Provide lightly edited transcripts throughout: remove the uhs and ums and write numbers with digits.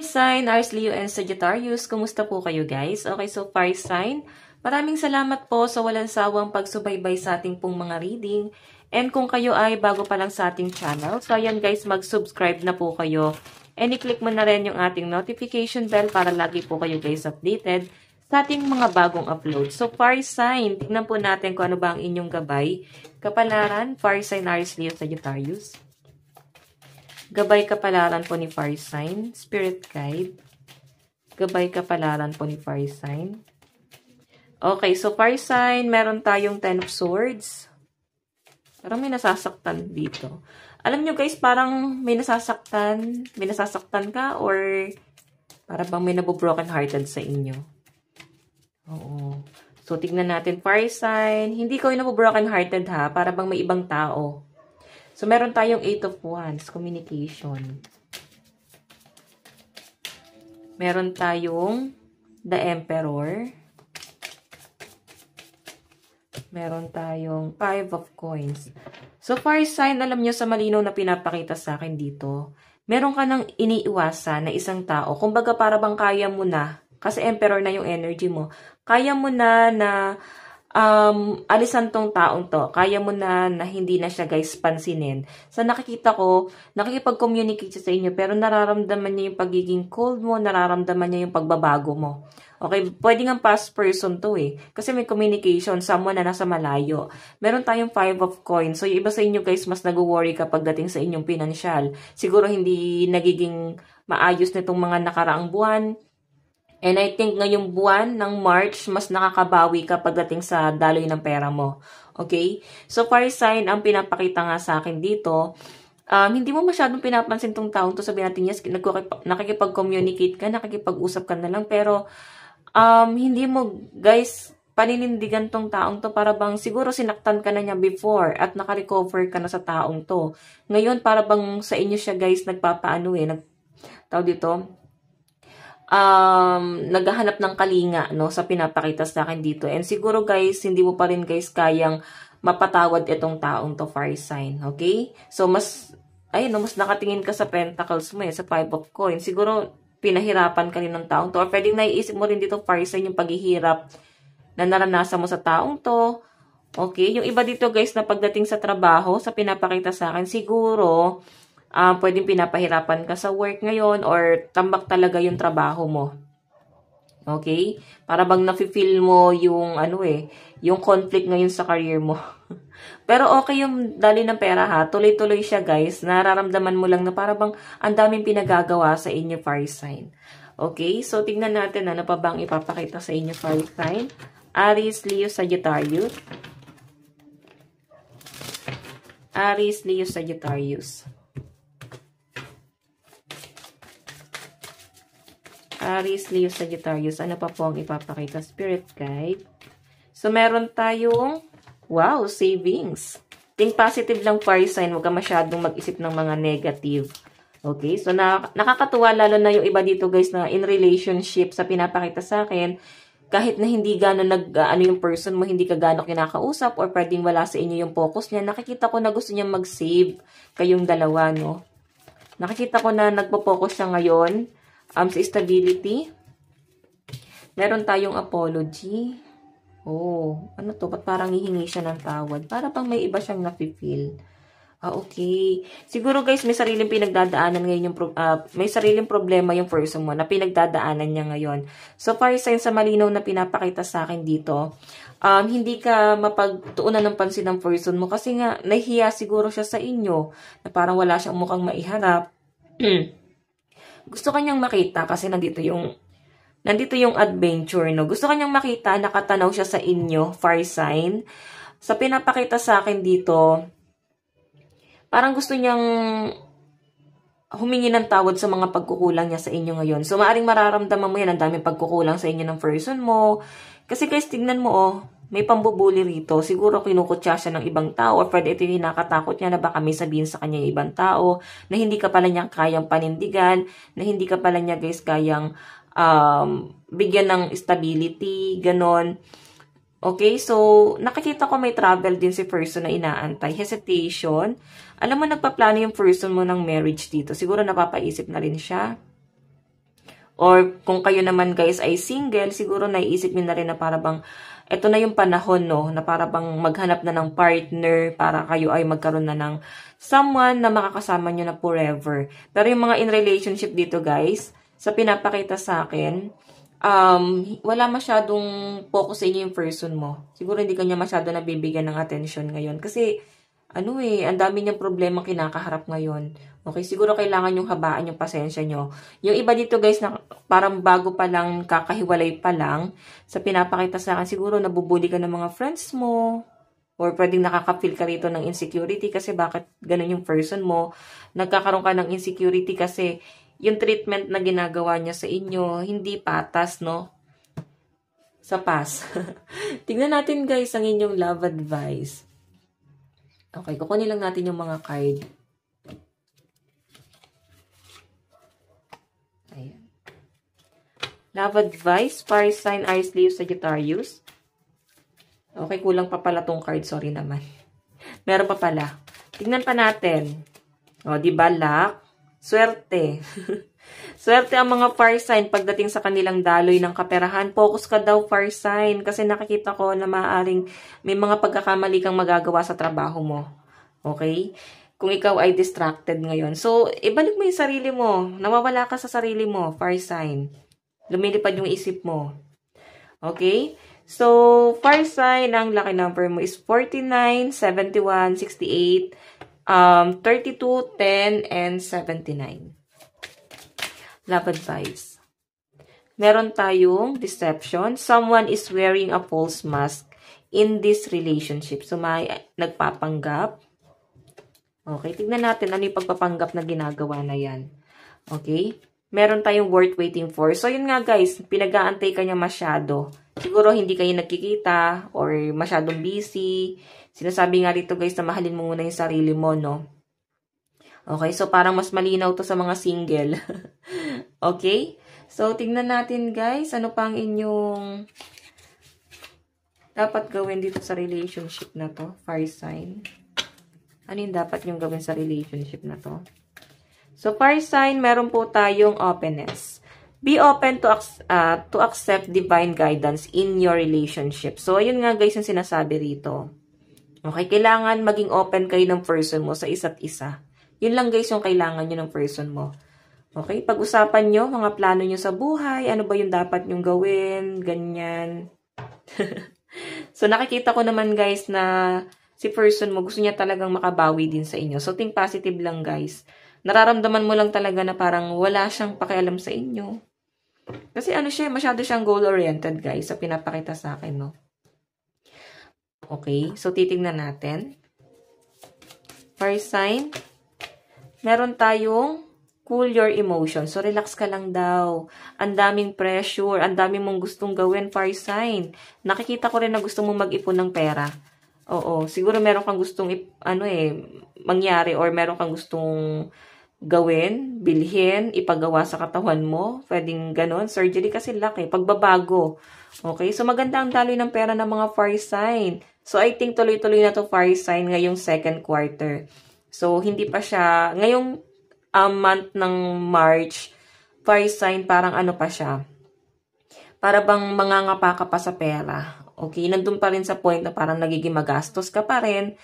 sign, Aries, Leo, and Sagittarius. Kumusta po kayo guys? Okay, so fire sign. Maraming salamat po sa walang sawang pagsubaybay sa ating pong mga reading. And kung kayo ay bago pa lang sa ating channel, so ayan guys, mag-subscribe na po kayo. And i-click mo na rin yung ating notification bell para lagi po kayo guys updated sa ating mga bagong upload. So fire sign, tignan po natin kung ano ba ang inyong gabay. Kapalaran, fire sign, Aries, Leo, Sagittarius. Gabay kapalaran po ni fire sign, spirit guide. Gabay kapalaran po ni fire sign. Okay, so fire sign, meron tayong 10 of swords. Parang may nasasaktan dito. Alam nyo guys, parang may nasasaktan ka or para bang may nabobroken hearted sa inyo. Oo. So, tignan natin fire sign. Hindi ko yung nabobroken hearted ha, para bang may ibang tao. So, meron tayong 8 of Wands, communication. Meron tayong the Emperor. Meron tayong 5 of Coins. So, fire sign, alam nyo sa malinaw na pinapakita sa akin dito, meron ka nang iniiwasan na isang tao. Kumbaga, para bang kaya mo na, kasi Emperor na yung energy mo, kaya mo na alisan tong taong to. Kaya mo na hindi na siya guys pansinin. Sa nakikita ko, nakikipag-communicate siya sa inyo pero nararamdaman niya yung pagiging cold mo, nararamdaman niya yung pagbabago mo. Okay, pwede nga past person to eh. Kasi may communication, someone na nasa malayo. Meron tayong 5 of coins. So, yung iba sa inyo guys, mas nag-worry kapag dating sa inyong pinansyal. Siguro hindi nagiging maayos nitong mga nakaraang buwan. And I think ngayong buwan ng March, mas nakakabawi ka pagdating sa daloy ng pera mo. Okay? So, fire sign, ang pinapakita nga sa akin dito, hindi mo masyadong pinapansin tong taong to. Sabihin natin, yes, nakikipag-communicate ka, nakikipag-usap ka na lang, pero hindi mo, guys, paninindigan tong taong to para bang siguro sinaktan ka na niya before at nakarecover ka na sa taong to. Ngayon, para bang sa inyo siya, guys, nagpapaano tawag dito, naghahanap ng kalinga no sa pinapakita sa akin dito. And siguro guys, hindi mo pa rin guys kayang mapatawad itong taong to, fire sign. Okay? So mas nakatingin ka sa pentacles mo sa 5 of coins. Siguro pinahirapan ka rin ng taong to or pwedeng naiisip mo rin dito, fire sign, yung paghihirap na naranasan mo sa taong to. Okay? Yung iba dito guys na pagdating sa trabaho, sa pinapakita sa akin, siguro pwedeng pinapahirapan ka sa work ngayon or tambak talaga yung trabaho mo. Okay? Para bang nafe-feel mo yung yung conflict ngayon sa career mo. Pero okay yung dali ng pera ha. Tuloy-tuloy siya guys. Nararamdaman mo lang na para bang ang daming pinagagawa sa inyo, fire sign. Okay? So tingnan natin ano pa bang ipapakita sa inyo, fire sign. Aries, Leo, Sagittarius. Aries, Leo, Sagittarius. Aries, Leo, Sagittarius. Ano pa po ang ipapakita? Spirit guide. So, meron tayong, wow, savings. Think positive lang, fire sign. Huwag ka masyadong mag-isip ng mga negative. Okay? So, nakakatuwa lalo na yung iba dito, guys, na in relationship sa pinapakita sa akin, kahit na hindi gano'n yung person mo, hindi ka gano'n kinakausap, or pwedeng wala sa inyo yung focus niya, nakikita ko na gusto niya mag-save kayong dalawa, no? Nakikita ko na nagpo-focus siya ngayon sa stability. Meron tayong apology. Oh, ano to? Ba't parang hihingi siya ng tawad? Para pang may iba siyang nafe-feel. Okay. Siguro guys, may sariling pinagdadaanan ngayon may sariling problema yung person mo na pinagdadaanan niya ngayon. So, fire sign, sa malinaw na pinapakita sa akin dito, hindi ka mapagtuunan ng pansin ng person mo kasi nga, nahihiya siguro siya sa inyo na parang wala siyang mukhang maiharap. Gusto kanyang makita kasi nandito yung adventure, no? Gusto kanyang makita, nakatanaw siya sa inyo, fire sign. Sa pinapakita sa akin dito, parang gusto niyang humingi ng tawad sa mga pagkukulang niya sa inyo ngayon. So, maaring mararamdaman mo yan, ang daming pagkukulang sa inyo ng person mo. Kasi guys, tignan mo, may pambubuli rito. Siguro kinukutya siya ng ibang tao or pwede ito yung nakakatakot niya na baka may sabihin sa kanya yung ibang tao na hindi ka pala niya kayang panindigan, na hindi ka pala niya guys kayang bigyan ng stability, ganon. Okay, so nakikita ko may travel din si person na inaantay. Hesitation. Alam mo, nagpaplano yung person mo ng marriage dito. Siguro napapaisip na rin siya. Or kung kayo naman guys ay single, siguro naiisip nyo na rin na para bang ito na yung panahon, no, na para bang maghanap na ng partner para kayo ay magkaroon na ng someone na makakasama nyo na forever. Pero yung mga in relationship dito guys, sa pinapakita sa akin, wala masyadong focus sa inyo yung person mo. Siguro hindi kanya masyado nabibigyan ng attention ngayon. Kasi, ang dami niyang problema kinakaharap ngayon. Okay, siguro kailangan yung habaan yung pasensya nyo. Yung iba dito guys, na parang bago pa lang, kakahiwalay pa lang, sa pinapakita sa akin, siguro nabubuli ka ng mga friends mo, or pwedeng nakaka-feel ka rito ng insecurity kasi bakit ganun yung person mo. Nagkakaroon ka ng insecurity kasi yung treatment na ginagawa niya sa inyo, hindi patas, no? Sa past. Tignan natin guys ang inyong love advice. Okay, kukunin lang natin yung mga card. Ayan. Love advice, fire sign, Aries, Leo, Sagittarius. Okay, kulang pa pala tong card. Sorry naman. Meron pa pala. Tignan pa natin. O, diba, luck? Swerte. Swerte ang mga fire sign pagdating sa kanilang daloy ng kaperahan. Focus ka daw, fire sign. Kasi nakikita ko na maaaring may mga pagkakamali kang magagawa sa trabaho mo. Okay? Kung ikaw ay distracted ngayon. So, ibalik mo yung sarili mo. Nawawala ka sa sarili mo, fire sign. Lumilipad yung isip mo. Okay? So, fire sign, ang lucky number mo is 49, 71, 68, 32, 10, and 79. Love advice. Meron tayong deception. Someone is wearing a false mask in this relationship. So, may nagpapanggap. Okay, tignan natin ano yung pagpapanggap na ginagawa na yan. Okay? Meron tayong worth waiting for. So, yun nga guys, pinag-aantay ka niya masyado. Siguro hindi kayo nagkikita or masyadong busy. Sinasabi nga dito guys na mahalin mo muna yung sarili mo, no? Okay, so parang mas malinaw to sa mga single. Okay? So, tingnan natin guys, ano pang inyong dapat gawin dito sa relationship na to? Fire sign. Ano yung dapat yung gawin sa relationship na to? So, fire sign, meron po tayong openness. Be open to accept divine guidance in your relationship. So, ayun nga guys yung sinasabi rito. Okay, kailangan maging open kayo ng person mo sa isa't isa. Yun lang guys yung kailangan nyo ng person mo. Okay, pag-usapan nyo, mga plano nyo sa buhay, ano ba yung dapat nyong gawin, ganyan. So, nakikita ko naman guys na si person mo, gusto niya talagang makabawi din sa inyo. So, think positive lang guys. Nararamdaman mo lang talaga na parang wala siyang pakialam sa inyo. Kasi ano siya, masyado siyang goal-oriented guys, sa pinapakita sa akin, no? Okay, so titignan natin. Fire sign. Meron tayong cool your emotions. So, relax ka lang daw. Ang daming pressure, ang daming mong gustong gawin, fire sign. Nakikita ko rin na gusto mong mag-ipon ng pera. Oo, siguro meron kang gustong mangyari or meron kang gustong gawin, bilhin, ipagawa sa katawan mo. Pwedeng ganon. Surgery kasi laki. Pagbabago. Okay? So, maganda ang daloy ng pera ng mga fire sign. So, I think tuloy-tuloy na to fire sign ngayong second quarter. So, hindi pa siya, ngayong month ng March, fire sign, parang ano pa siya. Para bang mangangapa ka pa sa pera. Okay? Nandun pa rin sa point na parang nagiging magastos ka pa rin.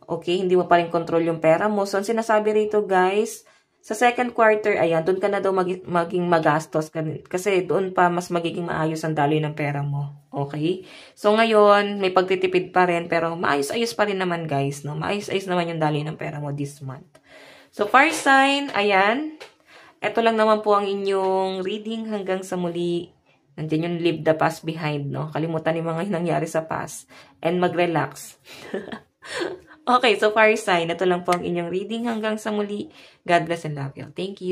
Okay? Hindi mo pa rin control yung pera mo. So, ang sinasabi rito, guys, sa second quarter, ayan, doon ka na daw maging magastos. Kasi doon pa mas magiging maayos ang daloy ng pera mo. Okay? So, ngayon, may pagtitipid pa rin, pero maayos-ayos pa rin naman, guys. No? Maayos-ayos naman yung daloy ng pera mo this month. So, fire sign, ayan. Ito lang naman po ang inyong reading hanggang sa muli. Nandiyan yung leave the past behind, no? Kalimutan yung mga nangyari sa past. And mag-relax. Okay, so fire sign, ito lang po ang inyong reading hanggang sa muli. God bless and love you. Thank you.